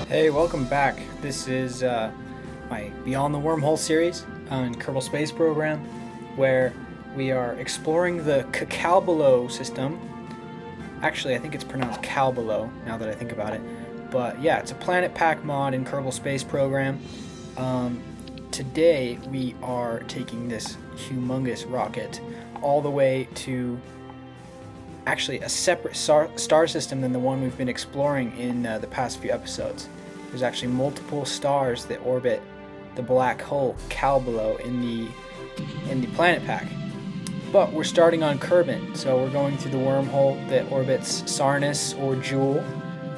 Hey, welcome back. This is my Beyond the Wormhole series on Kerbal Space Program, where we are exploring the Kcalbeloh system. Actually, I think it's pronounced Kcalbeloh, now that I think about it. But yeah, it's a planet pack mod in Kerbal Space Program. Today, we are taking this humongous rocket all the way to actually a separate star system than the one we've been exploring in the past few episodes. There's actually multiple stars that orbit the black hole Kcalbeloh in the planet pack. But we're starting on Kerbal, so we're going through the wormhole that orbits Sarnus or Jool,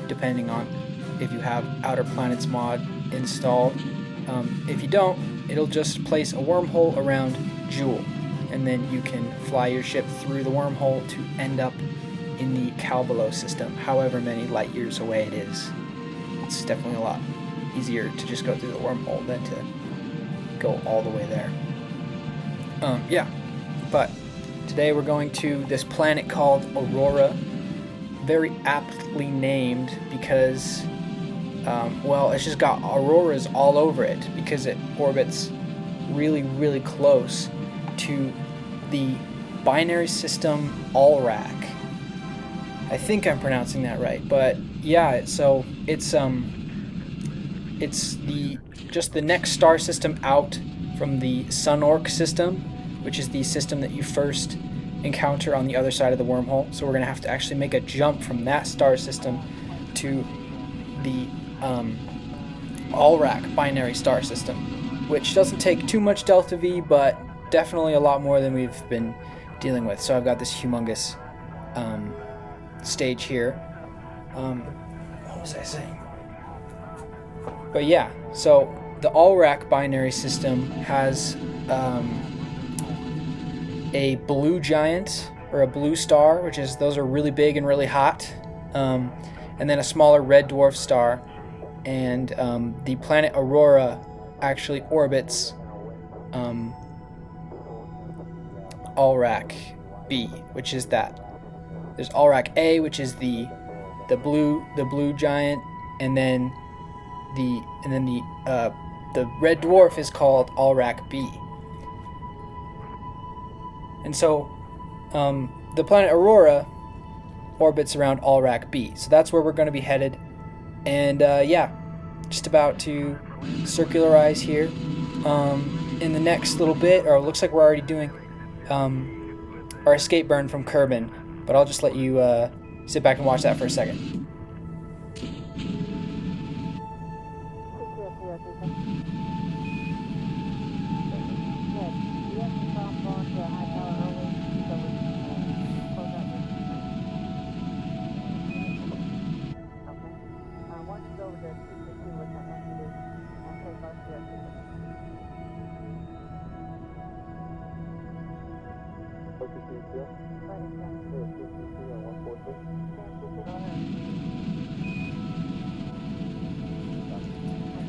depending on if you have Outer Planets mod installed. If you don't, it'll just place a wormhole around Jool, and then you can fly your ship through the wormhole to end up in the Kcalbeloh system, however many light years away it is. It's definitely a lot easier to just go through the wormhole than to go all the way there. But today we're going to this planet called Aurora, very aptly named because, it's just got auroras all over it because it orbits really, really close to the binary system Alrac. I think I'm pronouncing that right, but yeah, so it's the next star system out from the Sunorc system, which is the system that you first encounter on the other side of the wormhole. So we're gonna have to actually make a jump from that star system to the Alrac binary star system, which doesn't take too much delta V, but definitely a lot more than we've been dealing with. So I've got this humongous stage here. What was I saying? But yeah, so the Alrac binary system has a blue giant or a blue star, which is those are really big and really hot, and then a smaller red dwarf star, and the planet Aurora actually orbits Aralc B, which is that. There's Aralc A, which is the blue giant, and then the red dwarf is called Aralc B. And so the planet Aurora orbits around Aralc B, so that's where we're going to be headed. And just about to circularize here in the next little bit, or it looks like we're already doing our escape burn from Kerbal, but I'll just let you sit back and watch that for a second.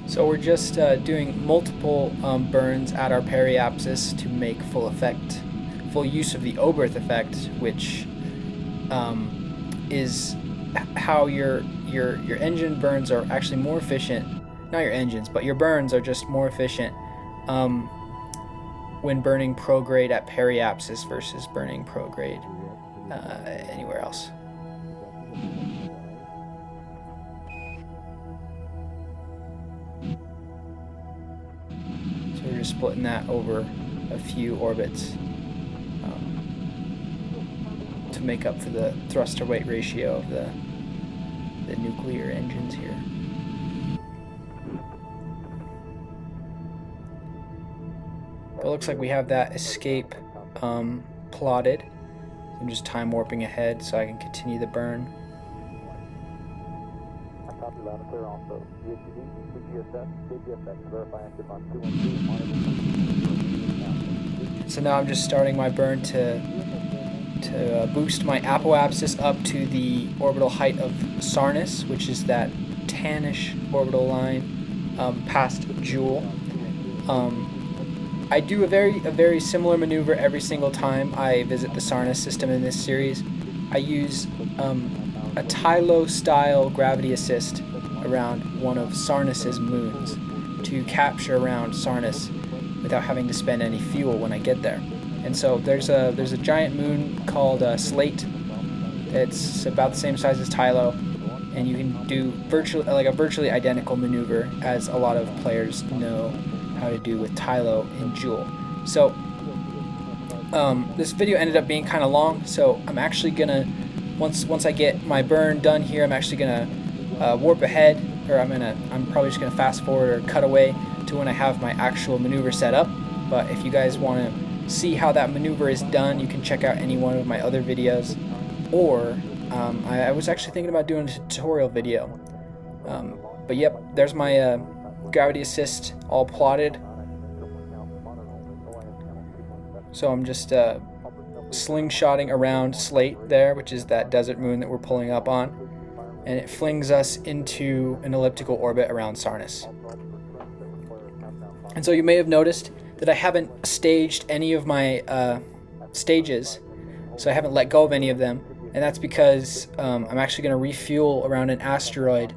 So we're just doing multiple burns at our periapsis to make full use of the Oberth effect, which is how your engine burns are actually more efficient. Not your engines, but your burns are just more efficient when burning prograde at periapsis versus burning prograde anywhere else. So we're just splitting that over a few orbits to make up for the thruster weight ratio of the nuclear engines here. But it looks like we have that escape plotted. I'm just time warping ahead so I can continue the burn. So now I'm just starting my burn to boost my apoapsis up to the orbital height of Sarnus, which is that tannish orbital line past Jool. I do a very similar maneuver every single time I visit the Sarnus system in this series. I use a Tylo style gravity assist around one of Sarnus's moons to capture around Sarnus without having to spend any fuel when I get there. And so there's a giant moon called Slate. It's about the same size as Tylo, and you can do a virtually identical maneuver as a lot of players know how to do with Tylo in Joule. So this video ended up being kind of long, so I'm actually gonna once I get my burn done here, I'm actually gonna warp ahead, or I'm probably just gonna fast forward or cut away to when I have my actual maneuver set up. But if you guys want to see how that maneuver is done, you can check out any one of my other videos, or I was actually thinking about doing a tutorial video. But yep, there's my gravity assist all plotted. So I'm just slingshotting around Slate there, which is that desert moon that we're pulling up on, and it flings us into an elliptical orbit around Sarnus. And so you may have noticed that I haven't staged any of my stages, so I haven't let go of any of them, and that's because I'm actually going to refuel around an asteroid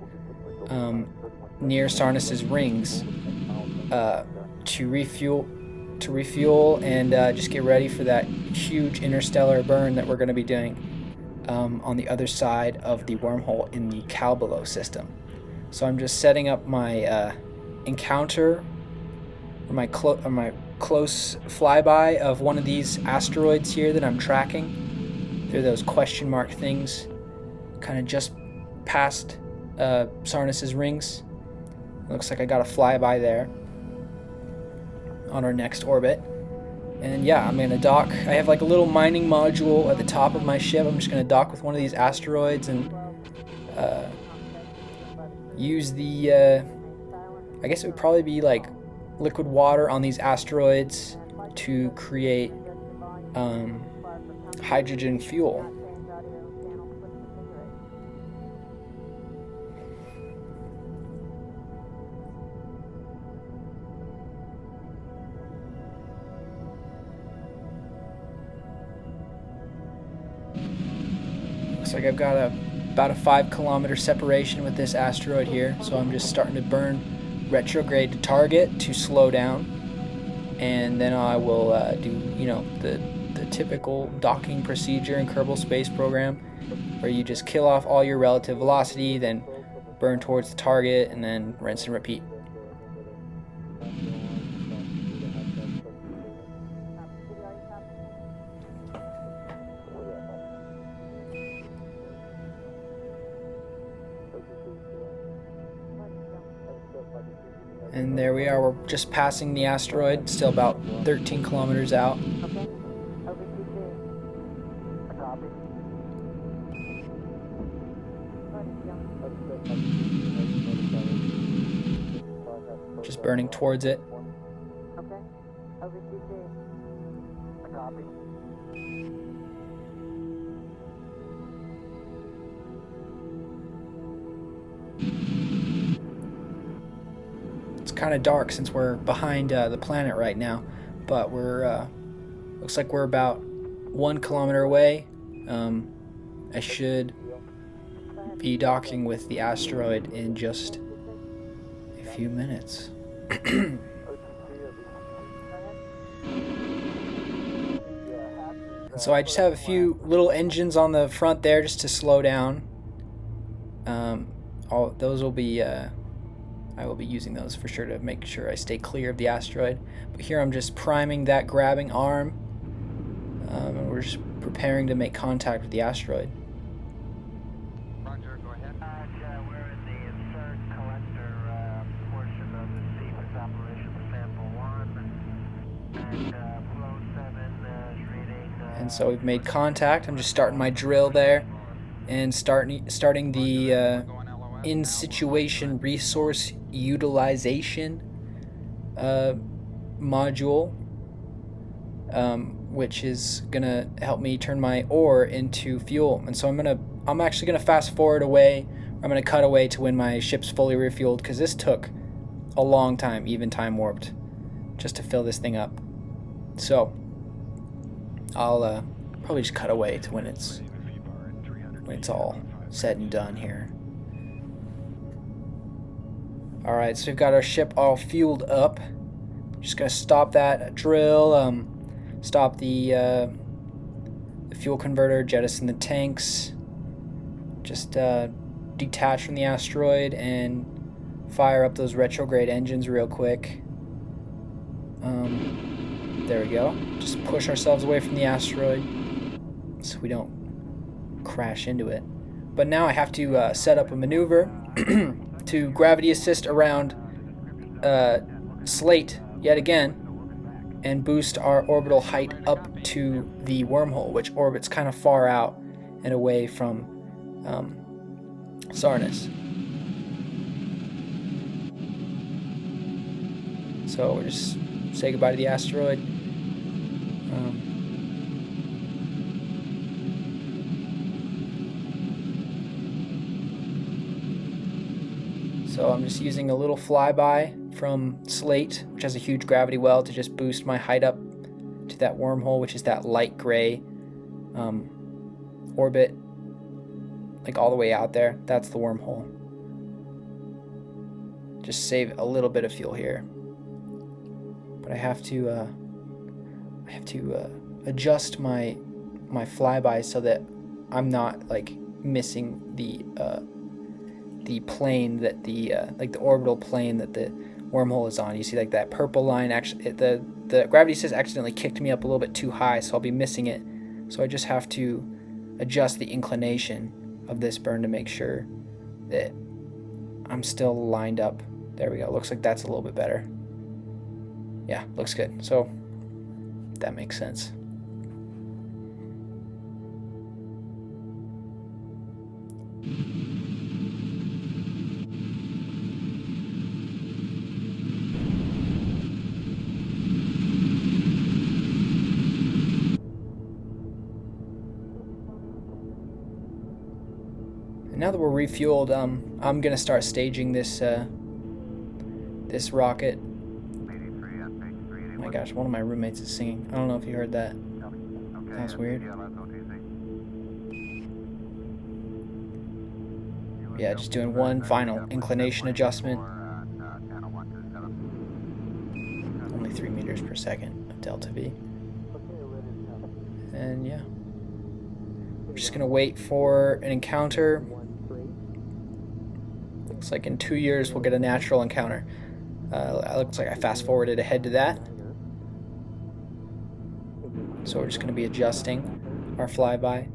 near Sarnus's rings to refuel and just get ready for that huge interstellar burn that we're going to be doing on the other side of the wormhole in the Kcalbeloh system. So I'm just setting up my encounter, or my close flyby of one of these asteroids here that I'm tracking. They're those question mark things, kind of just past Sarnus's rings. Looks like I got a flyby there on our next orbit. And yeah, I'm gonna dock. I have like a little mining module at the top of my ship. I'm just gonna dock with one of these asteroids and use the I guess it would probably be like liquid water on these asteroids to create hydrogen fuel. Looks like I've got about a 5-kilometer separation with this asteroid here, so I'm just starting to burn retrograde to target to slow down, and then I will do the typical docking procedure in Kerbal Space Program, where you just kill off all your relative velocity, then burn towards the target, and then rinse and repeat. And there we are, we're just passing the asteroid, still about 13 kilometers out. Just burning towards it. It's kind of dark since we're behind the planet right now, but we're looks like we're about 1 kilometer away. I should be docking with the asteroid in just a few minutes. So I just have a few little engines on the front there just to slow down. Those will be I will be using those for sure to make sure I stay clear of the asteroid. But here I'm just priming that grabbing arm, and we're just preparing to make contact with the asteroid. Roger, go ahead. We're in the insert collector portion of the sequence operation for sample 1, and flow 7 is reading. And so we've made contact. I'm just starting my drill there, and starting the in situation resource utilization module, which is gonna help me turn my ore into fuel. And so I'm actually gonna fast forward away. I'm gonna cut away to when my ship's fully refueled, because this took a long time, even time warped, just to fill this thing up. So I'll probably just cut away to when it's all said and done here. Alright, so we've got our ship all fueled up. Just gonna stop that drill, stop the fuel converter, jettison the tanks, just detach from the asteroid and fire up those retrograde engines real quick. There we go. Just push ourselves away from the asteroid so we don't crash into it. But now I have to set up a maneuver to gravity assist around Slate yet again and boost our orbital height up to the wormhole, which orbits kind of far out and away from Sarnus. So we'll just say goodbye to the asteroid. So I'm just using a little flyby from Slate, which has a huge gravity well, to just boost my height up to that wormhole, which is that light gray orbit, like all the way out there. That's the wormhole. Just save a little bit of fuel here, but I have to adjust my flyby so that I'm not like missing the plane that the orbital plane that the wormhole is on. You see like that purple line, actually the gravity assist accidentally kicked me up a little bit too high, so I'll be missing it. So I just have to adjust the inclination of this burn to make sure that I'm still lined up. There we go. Looks like that's a little bit better. Yeah, looks good. So that makes sense. Now that we're refueled, I'm gonna start staging this this rocket. Oh my gosh, one of my roommates is singing. I don't know if you heard that. That's weird. Yeah, just doing one final inclination adjustment. Only 3 meters per second of delta V. And yeah, we're just gonna wait for an encounter. Looks like in 2 years we'll get a natural encounter. Looks like I fast forwarded ahead to that. So we're just going to be adjusting our flyby.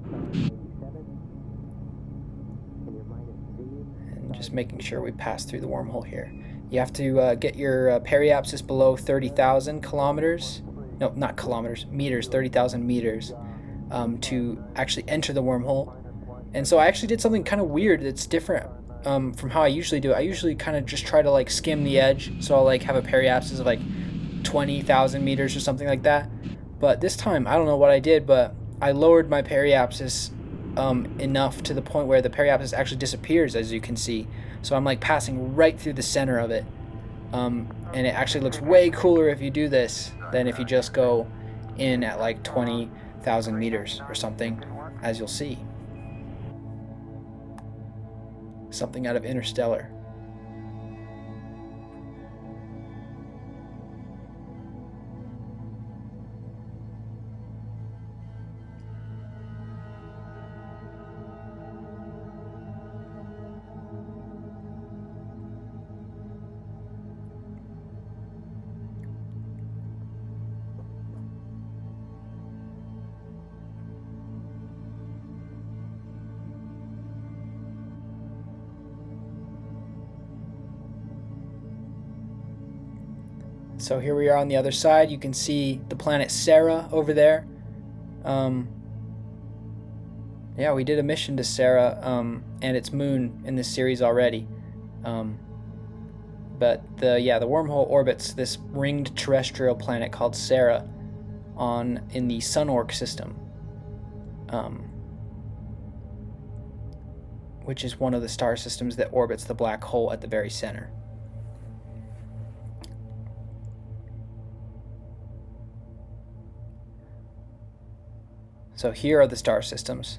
And just making sure we pass through the wormhole here. You have to get your periapsis below 30,000 kilometers. No, not kilometers, meters, 30,000 meters to actually enter the wormhole. And so I actually did something kind of weird that's different from how I usually do it. I usually kind of just try to like skim the edge, so I'll like have a periapsis of like 20,000 meters or something like that. But this time, I don't know what I did, but I lowered my periapsis enough to the point where the periapsis actually disappears, as you can see. So I'm like passing right through the center of it. And it actually looks way cooler if you do this than if you just go in at like 20,000 meters or something, as you'll see. Something out of Interstellar. So here we are on the other side. You can see the planet Sera over there. Yeah, we did a mission to Sera and its moon in this series already. But the wormhole orbits this ringed terrestrial planet called Sera in the Sunorc system, which is one of the star systems that orbits the black hole at the very center. So here are the star systems,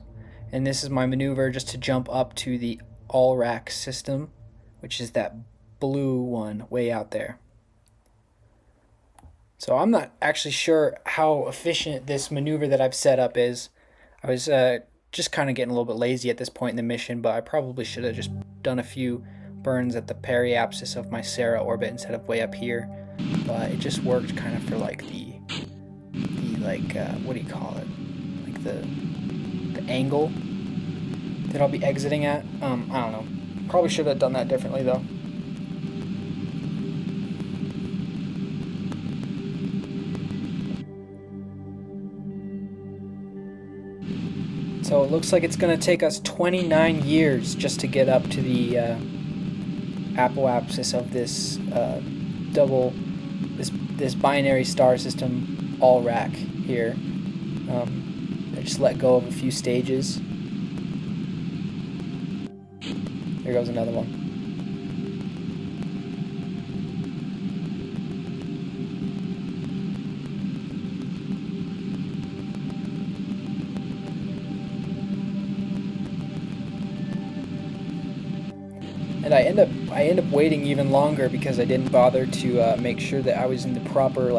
and this is my maneuver just to jump up to the Alrac system, which is that blue one way out there. So I'm not actually sure how efficient this maneuver that I've set up is. I was just kind of getting a little bit lazy at this point in the mission, but I probably should have just done a few burns at the periapsis of my Sera orbit instead of way up here. But it just worked kind of for like the what do you call it? Like the angle that I'll be exiting at. I don't know. Probably should have done that differently though. So it looks like it's going to take us 29 years just to get up to the apoapsis of this this binary star system Alrac here. I just let go of a few stages. Here goes another one. And I end up waiting even longer because I didn't bother to make sure that I was in the proper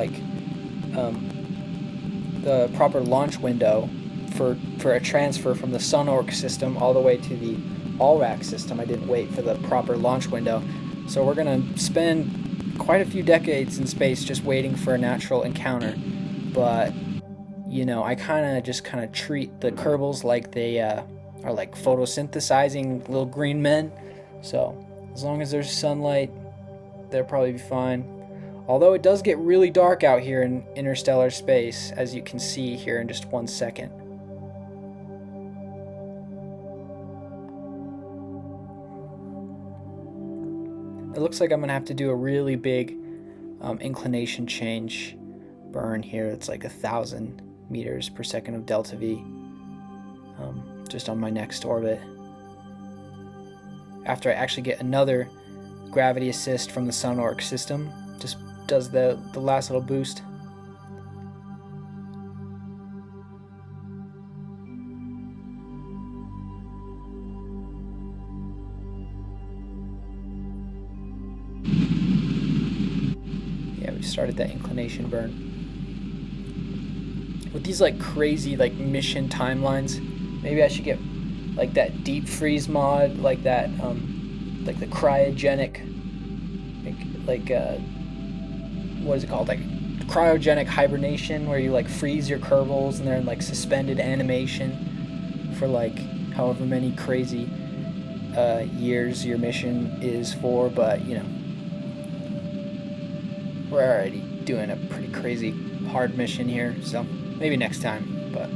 proper launch window for a transfer from the Sunorc system all the way to the Alrac system. I didn't wait for the proper launch window. So we're gonna spend quite a few decades in space just waiting for a natural encounter. But you know, I kind of treat the Kerbals like they are like photosynthesizing little green men. So as long as there's sunlight, they'll probably be fine. Although it does get really dark out here in interstellar space, as you can see here in just 1 second. It looks like I'm gonna have to do a really big inclination change burn here. It's like 1,000 meters per second of delta V, just on my next orbit. After I actually get another gravity assist from the Sunorc system, just does the last little boost. Yeah, we started that inclination burn. With these like crazy like mission timelines, maybe I should get like that deep freeze mod, like that like the cryogenic what is it called, like cryogenic hibernation, where you like freeze your Kerbals and they're in like suspended animation for like however many crazy years your mission is for. But you know, we're already doing a pretty crazy hard mission here, so maybe next time. But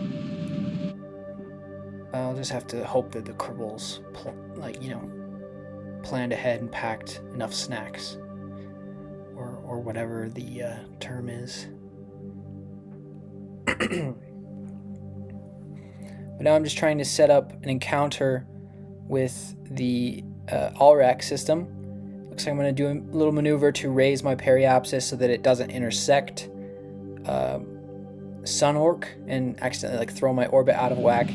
I'll just have to hope that the Kerbals planned ahead and packed enough snacks, or whatever the term is. But now I'm just trying to set up an encounter with the Alrac system. Looks like I'm going to do a little maneuver to raise my periapsis so that it doesn't intersect Sunorc and accidentally throw my orbit out of whack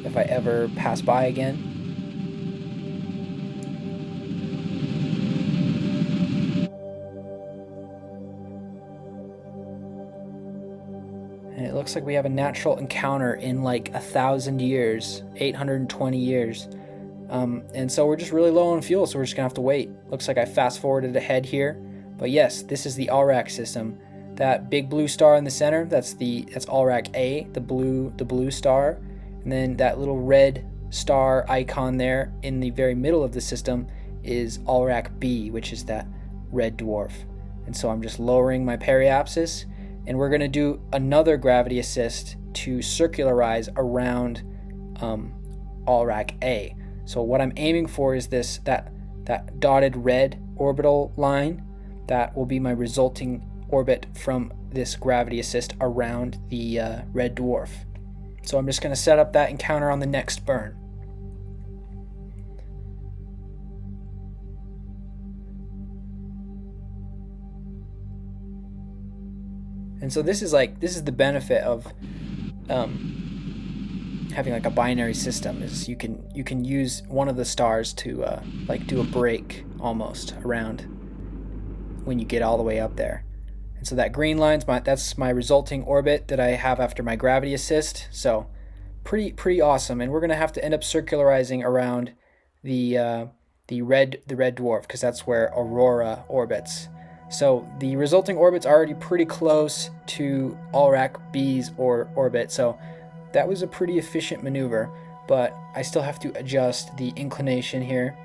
if I ever pass by again. And it looks like we have a natural encounter in like 1,000 years, 820 years. And so we're just really low on fuel, so we're just gonna have to wait. Looks like I fast forwarded ahead here. But yes, this is the Alrac system. That big blue star in the center, that's Aralc A, the blue star. And then that little red star icon there in the very middle of the system is Aralc B, which is that red dwarf. And so I'm just lowering my periapsis, and we're going to do another gravity assist to circularize around Aralc A. So what I'm aiming for is that dotted red orbital line. That will be my resulting orbit from this gravity assist around the red dwarf. So I'm just going to set up that encounter on the next burn. And so this is the benefit of having like a binary system is you can use one of the stars to like do a break almost around when you get all the way up there. And so that green line's that's my resulting orbit that I have after my gravity assist. So pretty awesome. And we're gonna have to end up circularizing around the red dwarf, because that's where Aurora orbits. So the resulting orbit's already pretty close to Alrac B's orbit, so that was a pretty efficient maneuver, but I still have to adjust the inclination here.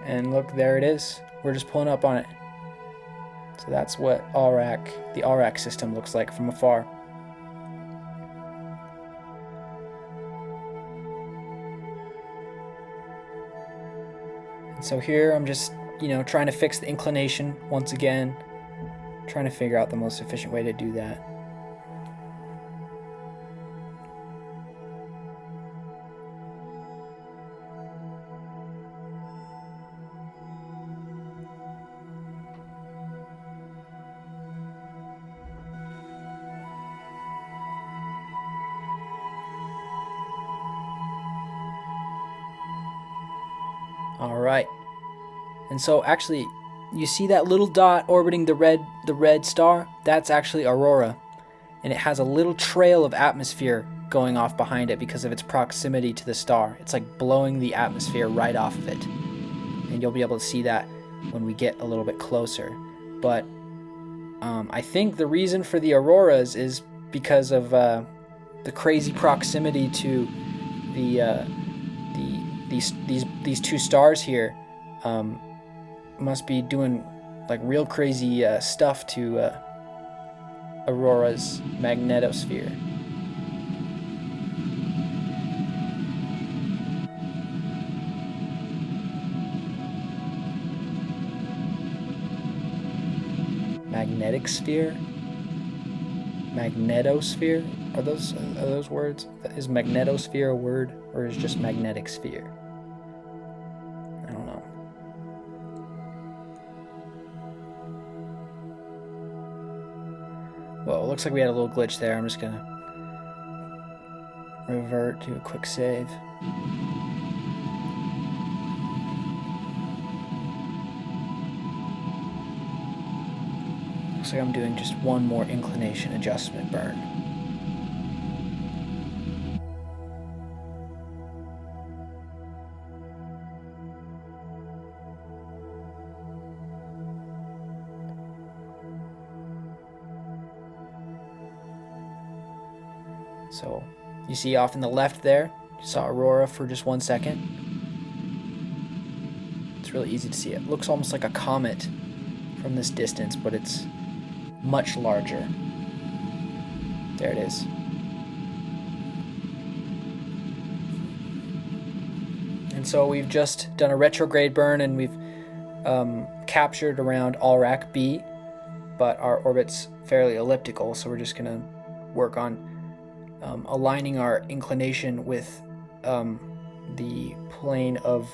And look, there it is. We're just pulling up on it. So that's what the Alrac system looks like from afar. So here I'm just, trying to fix the inclination once again, trying to figure out the most efficient way to do that. All right. And so actually, you see that little dot orbiting the red star? That's actually Aurora. And it has a little trail of atmosphere going off behind it because of its proximity to the star. It's like blowing the atmosphere right off of it. And you'll be able to see that when we get a little bit closer. But I think the reason for the auroras is because of the crazy proximity to these two stars here. Must be doing like real crazy stuff to Aurora's magnetosphere. Magnetic sphere? Magnetosphere? Are those words? Is magnetosphere a word, or is just magnetic sphere? I don't know. Well, it looks like we had a little glitch there. I'm just gonna revert to a quick save. Looks like I'm doing just one more inclination adjustment burn. So you see off in the left there, you saw Aurora for just 1 second. It's really easy to see. It looks almost like a comet from this distance, but it's much larger. There it is. And so we've just done a retrograde burn, and we've captured around Aralc B, but our orbit's fairly elliptical, so we're just going to work on aligning our inclination with the plane of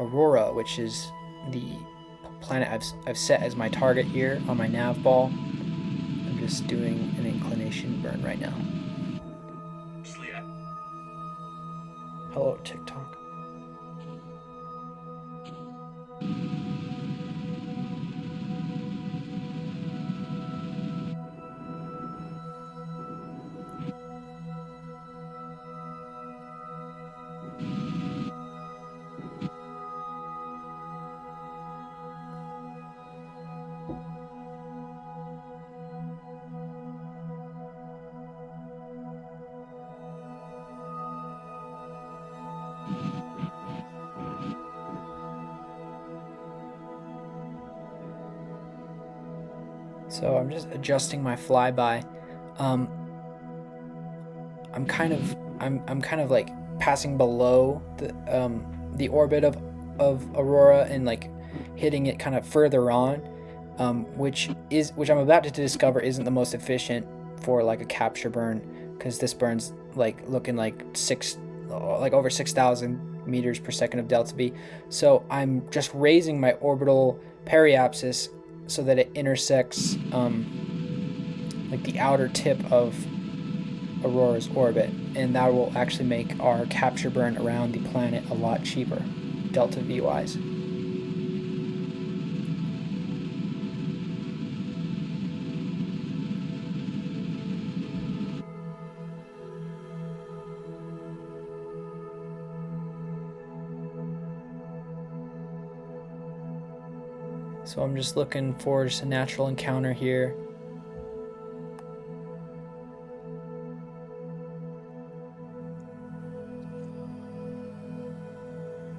Aurora, which is the planet I've set as my target here on my nav ball. I'm just doing an inclination burn right now. Slate. Hello, TikTok. So I'm just adjusting my flyby. I'm kind of like passing below the orbit of Aurora and like hitting it kind of further on, which I'm about to discover isn't the most efficient for like a capture burn, because this burn's like looking like over 6,000 meters per second of delta V. So I'm just raising my orbital periapsis so that it intersects like the outer tip of Aurora's orbit, and that will actually make our capture burn around the planet a lot cheaper, delta V wise. So I'm just looking for just a natural encounter here.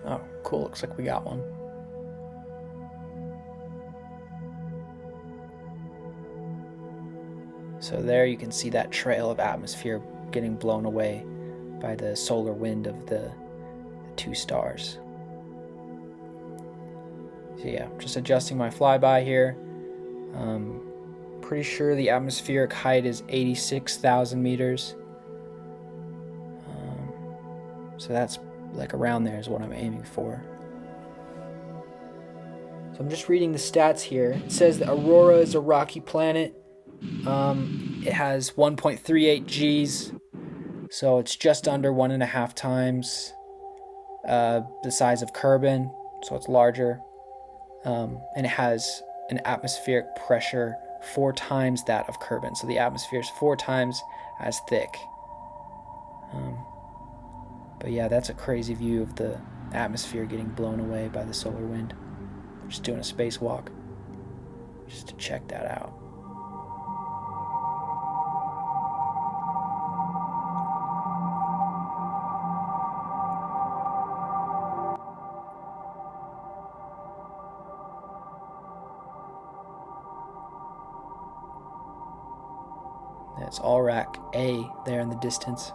Oh, cool, looks like we got one. So there you can see that trail of atmosphere getting blown away by the solar wind of the two stars. So yeah, just adjusting my flyby here. Pretty sure the atmospheric height is 86,000 meters. So that's like around there is what I'm aiming for. So I'm just reading the stats here. It says that Aurora is a rocky planet. It has 1.38 Gs, so it's just under 1.5 times the size of Kerbal, so it's larger. And it has an atmospheric pressure 4 times that of Kerbal, so the atmosphere is 4 times as thick. But yeah, that's a crazy view of the atmosphere getting blown away by the solar wind. Just doing a spacewalk just to check that out. That's Aralc A there in the distance.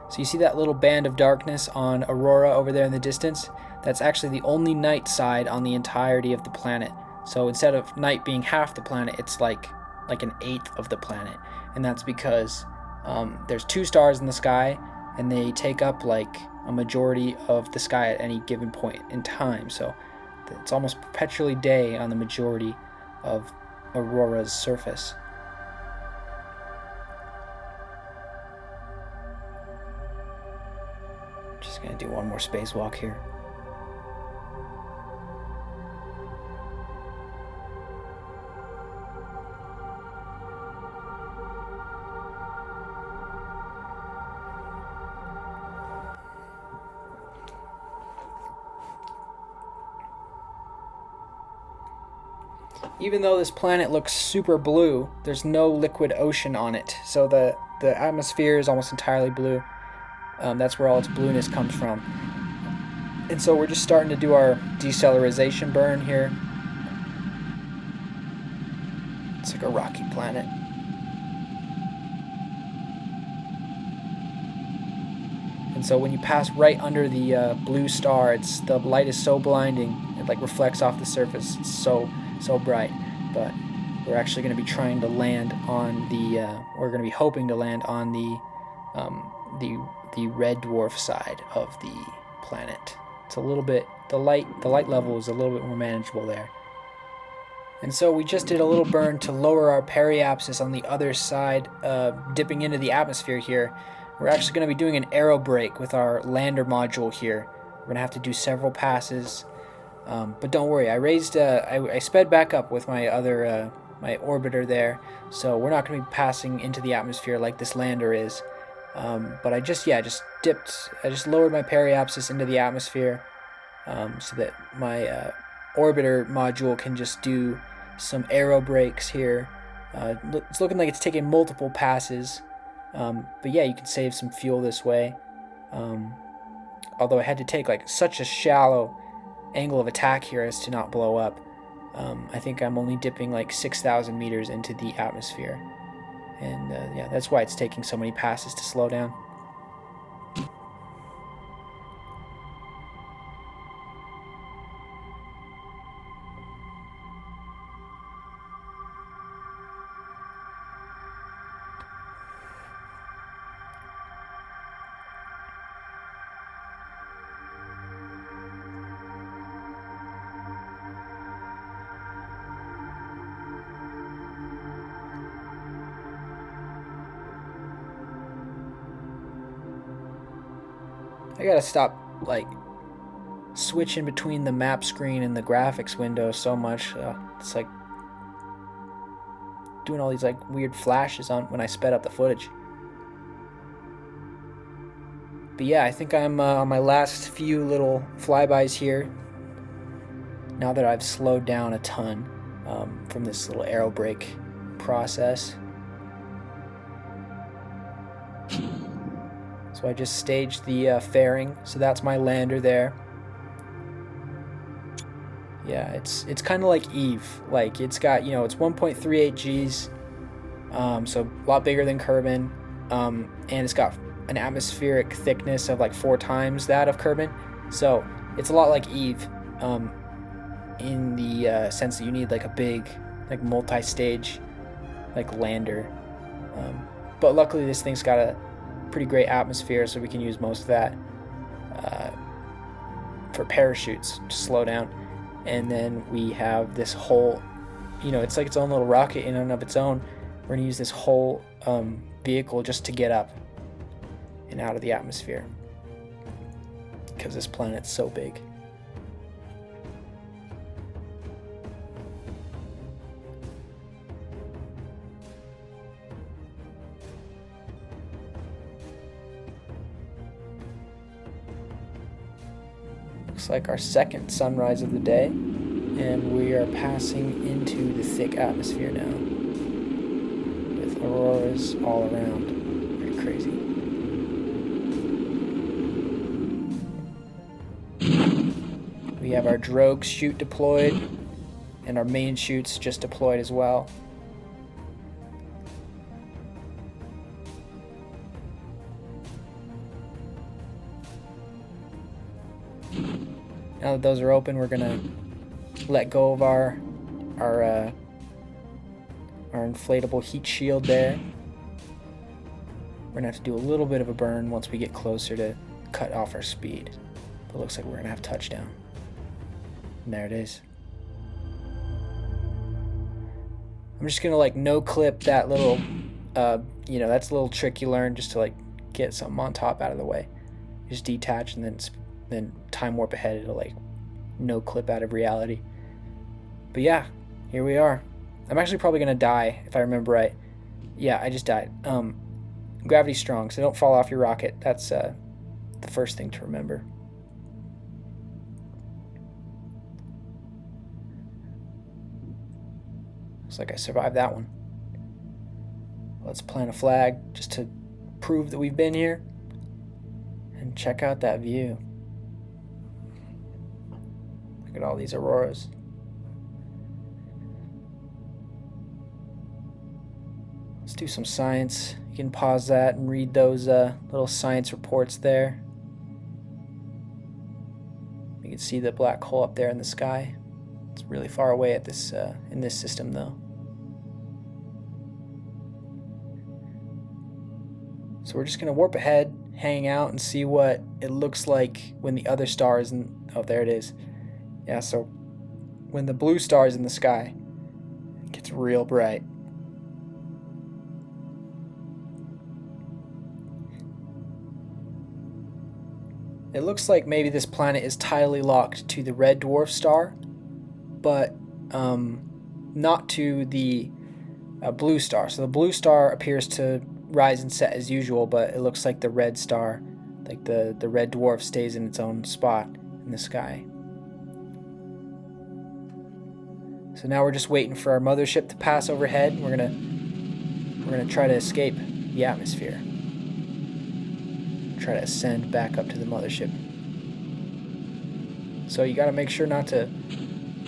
So you see that little band of darkness on Aurora over there in the distance? That's actually the only night side on the entirety of the planet. So instead of night being half the planet, it's like an eighth of the planet. And that's because there's 2 stars in the sky, and they take up like a majority of the sky at any given point in time. So it's almost perpetually day on the majority of Aurora's surface. Just gonna do one more spacewalk here. Even though this planet looks super blue, there's no liquid ocean on it. So the atmosphere is almost entirely blue. That's where all its blueness comes from. And so we're just starting to do our decelerization burn here. It's like a rocky planet. And so when you pass right under the blue star, the light is so blinding, it like reflects off the surface. It's so bright. But we're actually going to be trying to land on we're going to be hoping to land on the red dwarf side of the planet. It's a little bit, the light level is a little bit more manageable there. And so we just did a little burn to lower our periapsis on the other side, dipping into the atmosphere here. We're actually going to be doing an aerobrake with our lander module here. We're going to have to do several passes. But don't worry, I sped back up with my other, my orbiter there. So we're not going to be passing into the atmosphere like this lander is. But I just lowered my periapsis into the atmosphere so that my orbiter module can just do some aerobrakes here. It's looking like it's taking multiple passes, but yeah, you can save some fuel this way. Although I had to take like such a shallow angle of attack here as to not blow up. I think I'm only dipping like 6,000 meters into the atmosphere. And yeah, that's why it's taking so many passes to slow down. I gotta stop, like, switching between the map screen and the graphics window so much. It's like doing all these, like, weird flashes on when I sped up the footage. But yeah, I think I'm on my last few little flybys here. Now that I've slowed down a ton from this little aerobrake process. So I just staged the fairing, so that's my lander there. Yeah, it's kind of like Eve. Like, it's got, it's 1.38 Gs, so a lot bigger than Kerbin, and it's got an atmospheric thickness of like 4 times that of Kerbin. So it's a lot like Eve, in the sense that you need like a big, like multi-stage, like lander. But luckily this thing's got a pretty great atmosphere, so we can use most of that for parachutes to slow down. And then we have this whole, it's like its own little rocket in and of its own. We're gonna use this whole vehicle just to get up and out of the atmosphere, because this planet's so big. Looks like our second sunrise of the day, and we are passing into the thick atmosphere now, with auroras all around. Pretty crazy. We have our drogue chute deployed, and our main chutes just deployed as well. Now that those are open, we're gonna let go of our inflatable heat shield there. We're gonna have to do a little bit of a burn once we get closer to cut off our speed. But it looks like we're gonna have touchdown. And there it is. I'm just gonna like no clip that little, that's a little trick you learn just to like get something on top out of the way. Just detach and then time warp ahead. It'll like no clip out of reality. But yeah, here we are. I'm actually probably gonna die if I remember right. Yeah, I just died. Gravity's strong, so don't fall off your rocket. That's the first thing to remember. Looks like I survived that one. Let's plant a flag just to prove that we've been here. And check out that view. Look at all these auroras. Let's do some science. You can pause that and read those little science reports there. You can see the black hole up there in the sky. It's really far away at this in this system though. So we're just gonna warp ahead, hang out, and see what it looks like when the other star is in. Oh, there it is. Yeah, so when the blue star is in the sky, it gets real bright. It looks like maybe this planet is tidally locked to the red dwarf star, but not to the blue star. So the blue star appears to rise and set as usual, but it looks like the red star, like the red dwarf, stays in its own spot in the sky. So now we're just waiting for our mothership to pass overhead. We're gonna try to escape the atmosphere. Try to ascend back up to the mothership. So you gotta make sure not to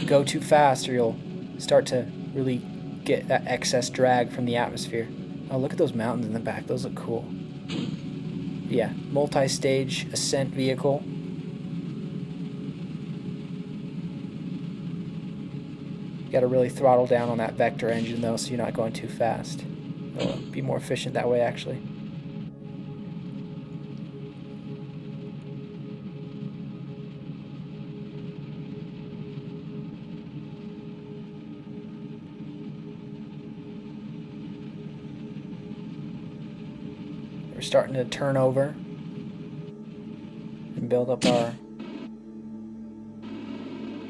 go too fast, or you'll start to really get that excess drag from the atmosphere. Oh, look at those mountains in the back. Those look cool. Yeah, multi-stage ascent vehicle. You gotta really throttle down on that vector engine though, so you're not going too fast. It'll be more efficient that way, actually. We're starting to turn over. can build up our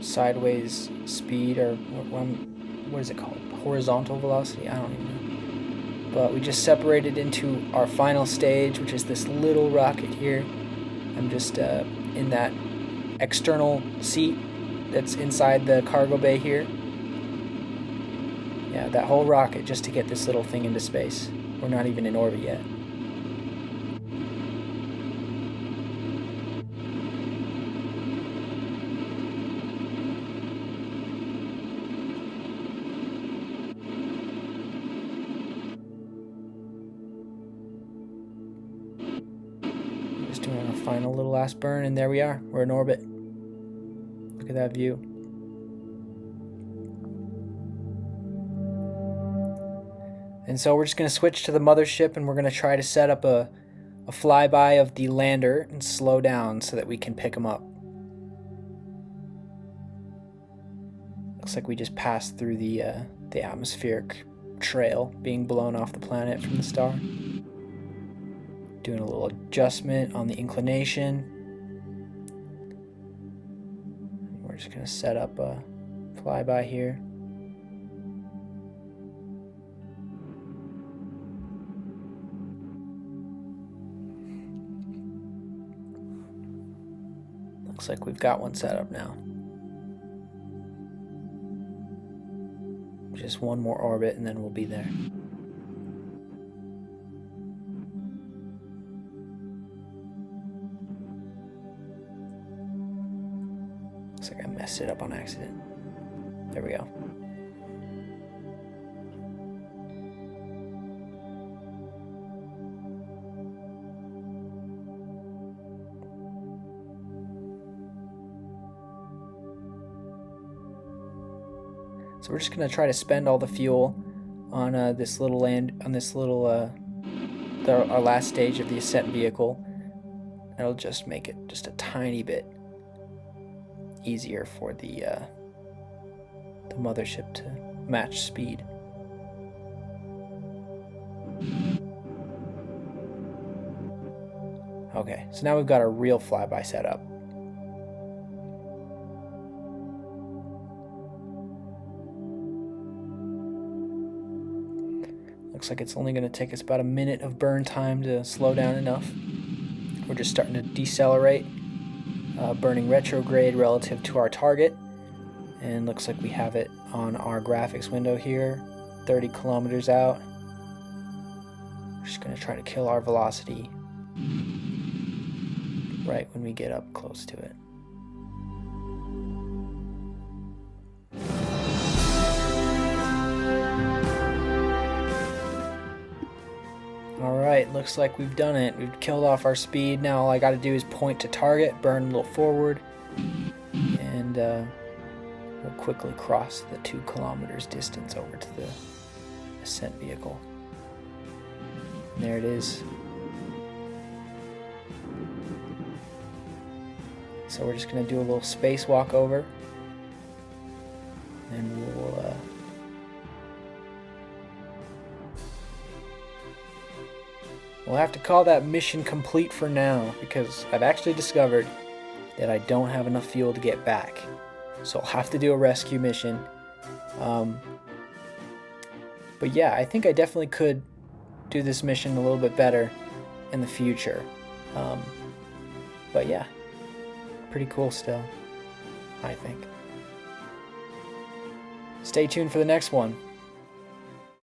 sideways speed, or what is it called? Horizontal velocity? I don't even know. But we just separated into our final stage, which is this little rocket here. I'm just in that external seat that's inside the cargo bay here. Yeah, that whole rocket just to get this little thing into space. We're not even in orbit yet. Just doing our final little last burn, and there we are. We're in orbit. Look at that view. And so we're just going to switch to the mothership, and we're going to try to set up a flyby of the lander and slow down so that we can pick them up. Looks like we just passed through the atmospheric trail being blown off the planet from the star. Doing a little adjustment on the inclination. We're just going to set up a flyby here. Looks like we've got one set up now. Just one more orbit and then we'll be there. Looks like I messed it up on accident. There we go. So we're just gonna try to spend all the fuel on this little our last stage of the Ascent vehicle. It'll just make it just a tiny bit easier for the mothership to match speed. Okay, so now we've got a real flyby set up. Looks like it's only going to take us about a minute of burn time to slow down enough. We're just starting to decelerate, burning retrograde relative to our target. And looks like we have it on our graphics window here, 30 kilometers out. We're just going to try to kill our velocity right when we get up close to it. Alright, looks like we've done it. We've killed off our speed. Now all I gotta do is point to target, burn a little forward, and we'll quickly cross the 2 kilometers distance over to the Ascent vehicle. And there it is. So we're just gonna do a little spacewalk over, and we'll have to call that mission complete for now, because I've actually discovered that I don't have enough fuel to get back. So I'll have to do a rescue mission. But yeah, I think I definitely could do this mission a little bit better in the future. But yeah, pretty cool still, I think. Stay tuned for the next one.